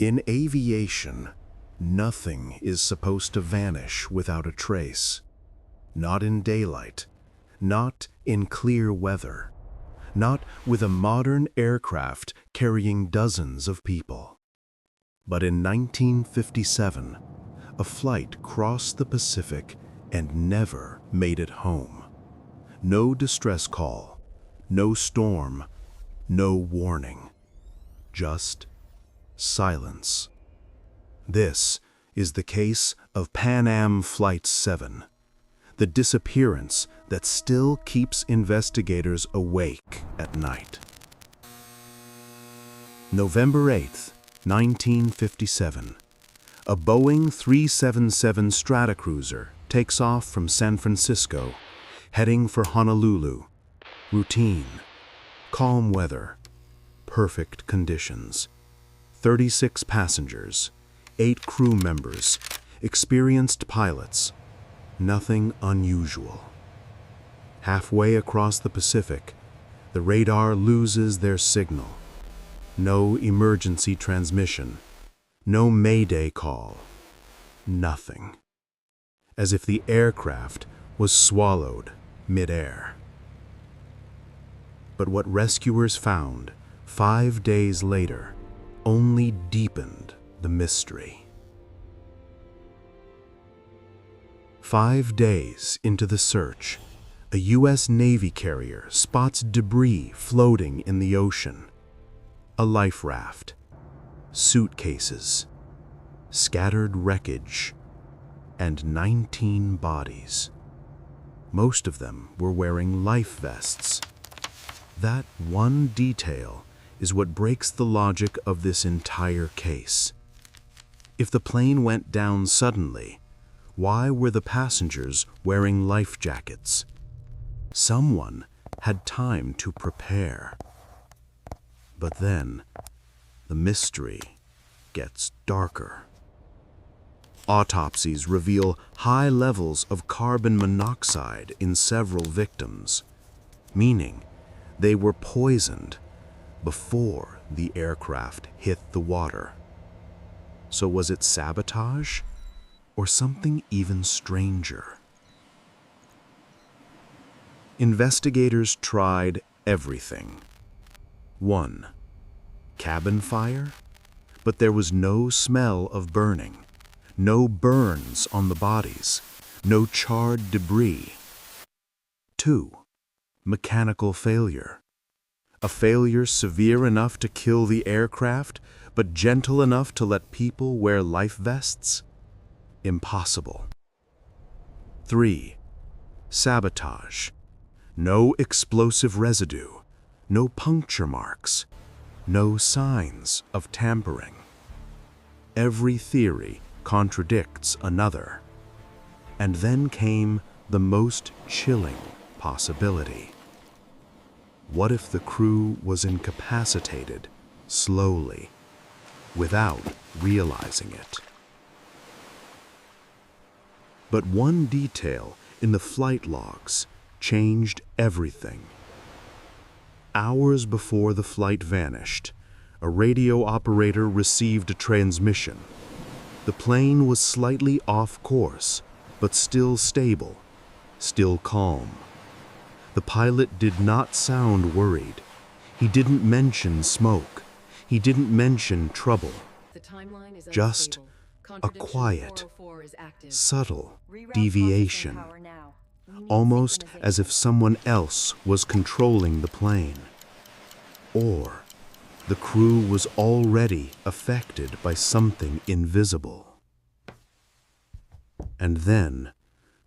In aviation, nothing is supposed to vanish without a trace. Not in daylight, not in clear weather, not with a modern aircraft carrying dozens of people. But in 1957, a flight crossed the Pacific and never made it home. No distress call, no storm, no warning. Just silence. This is the case of Pan Am Flight 7, the disappearance that still keeps investigators awake at night. November 8th, 1957. A Boeing 377 Stratocruiser takes off from San Francisco, heading for Honolulu. Routine, calm weather, perfect conditions. 36 passengers, 8 crew members, experienced pilots. Nothing unusual. Halfway across the Pacific, the radar loses their signal. No emergency transmission, no mayday call, nothing. As if the aircraft was swallowed mid-air. But what rescuers found 5 days later only deepened the mystery. 5 days into the search, a U.S. Navy carrier spots debris floating in the ocean. A life raft, suitcases, scattered wreckage, and 19 bodies. Most of them were wearing life vests. That one detail is what breaks the logic of this entire case. If the plane went down suddenly, why were the passengers wearing life jackets? Someone had time to prepare. But then, the mystery gets darker. Autopsies reveal high levels of carbon monoxide in several victims, meaning they were poisoned before the aircraft hit the water. So was it sabotage or something even stranger? Investigators tried everything. 1. Cabin fire? But there was no smell of burning, no burns on the bodies, no charred debris. 2. Mechanical failure. A failure severe enough to kill the aircraft, but gentle enough to let people wear life vests? Impossible. 3. Sabotage. No explosive residue, no puncture marks, no signs of tampering. Every theory contradicts another. And then came the most chilling possibility. What if the crew was incapacitated slowly, without realizing it? But one detail in the flight logs changed everything. Hours before the flight vanished, a radio operator received a transmission. The plane was slightly off course, but still stable, still calm. The pilot did not sound worried. He didn't mention smoke. He didn't mention trouble. Just a quiet, subtle deviation. Almost as if someone else was controlling the plane. Or the crew was already affected by something invisible. And then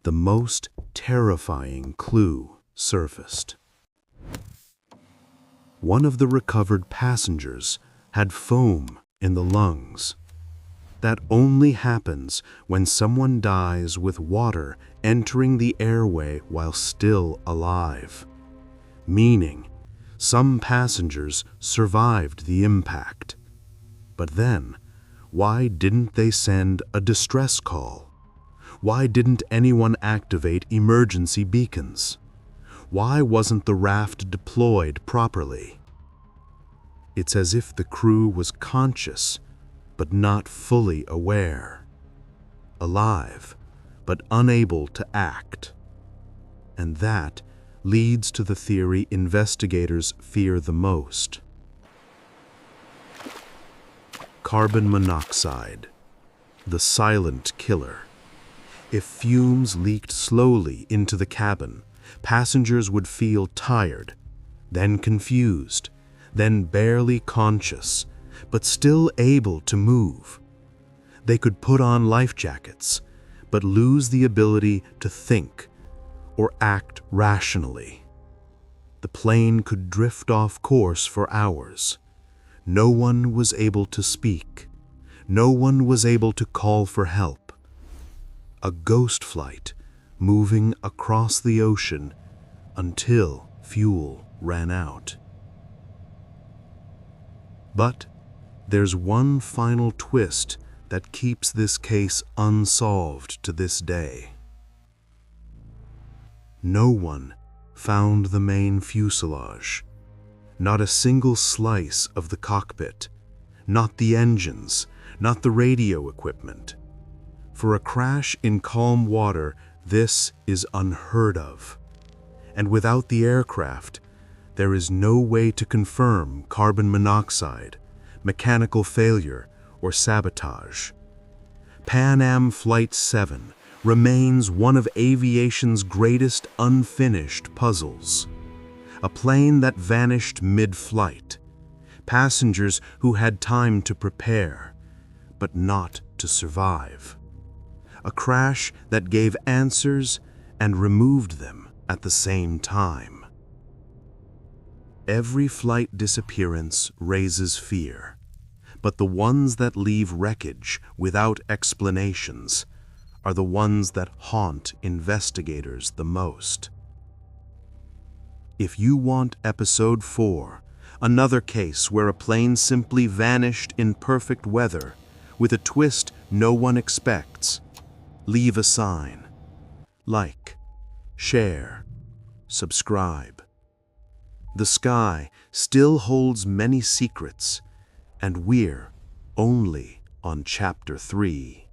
the most terrifying clue surfaced. One of the recovered passengers had foam in the lungs. That only happens when someone dies with water entering the airway while still alive. Meaning, some passengers survived the impact. But then, why didn't they send a distress call? Why didn't anyone activate emergency beacons? Why wasn't the raft deployed properly? It's as if the crew was conscious, but not fully aware, alive, but unable to act. And that leads to the theory investigators fear the most. Carbon monoxide, the silent killer. If fumes leaked slowly into the cabin, passengers would feel tired, then confused, then barely conscious, but still able to move. They could put on life jackets, but lose the ability to think or act rationally. The plane could drift off course for hours. No one was able to speak. No one was able to call for help. A ghost flight moving across the ocean until fuel ran out. But there's one final twist that keeps this case unsolved to this day. No one found the main fuselage. Not a single slice of the cockpit, not the engines, not the radio equipment. For a crash in calm water, this is unheard of. And without the aircraft, there is no way to confirm carbon monoxide, mechanical failure, or sabotage. Pan Am Flight 7 remains one of aviation's greatest unfinished puzzles. A plane that vanished mid-flight, passengers who had time to prepare, but not to survive. A crash that gave answers and removed them at the same time. Every flight disappearance raises fear, but the ones that leave wreckage without explanations are the ones that haunt investigators the most. If you want Episode 4, another case where a plane simply vanished in perfect weather, with a twist no one expects, leave a sign. Like, share, subscribe. The sky still holds many secrets, and we're only on Chapter 3.